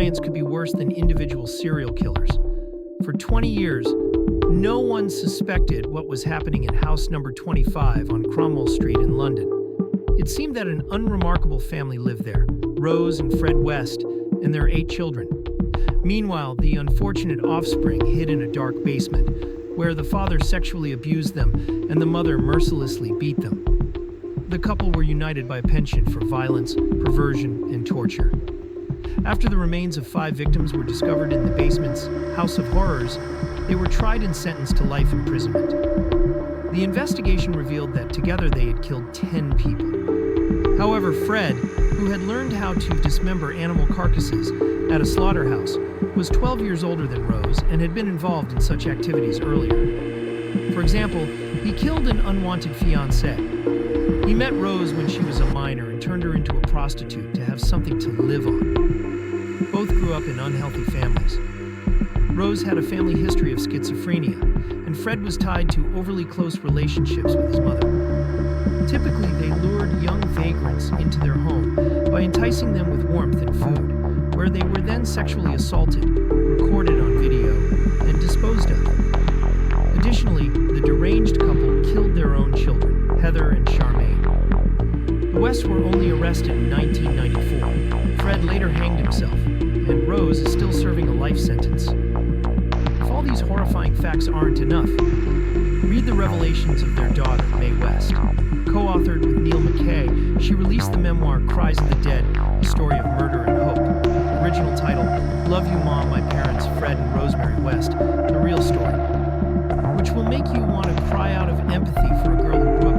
science could be worse than individual serial killers. For 20 years, no one suspected what was happening in house number 25 on Cromwell Street in London. It seemed that an unremarkable family lived there, Rose and Fred West, and their 8 children. Meanwhile, the unfortunate offspring hid in a dark basement, where the father sexually abused them and the mother mercilessly beat them. The couple were united by a penchant for violence, perversion, and torture. After the remains of 5 victims were discovered in the basement's House of Horrors, they were tried and sentenced to life imprisonment. The investigation revealed that together they had killed 10 people. However, Fred, who had learned how to dismember animal carcasses at a slaughterhouse, was 12 years older than Rose and had been involved in such activities earlier. For example, he killed an unwanted fiancée. He met Rose when she was a minor and turned her into a prostitute to have something to live on. Both grew up in unhealthy families. Rose had a family history of schizophrenia, and Fred was tied to overly close relationships with his mother. Typically, they lured young vagrants into their home by enticing them with warmth and food, where they were then sexually assaulted, recorded on video, and disposed of. Additionally, the deranged couple killed their own children, Heather and Charmaine. The Wests were only arrested in 1994. Fred later hanged himself, and Rose is still serving a life sentence. If all these horrifying facts aren't enough, read the revelations of their daughter, Mae West. Co-authored with Neil McKay, she released the memoir Cries of the Dead, a story of murder and hope. Original title, Love You Mom, My Parents, Fred and Rosemary West, the real story, which will make you want to cry out of empathy for a girl who grew up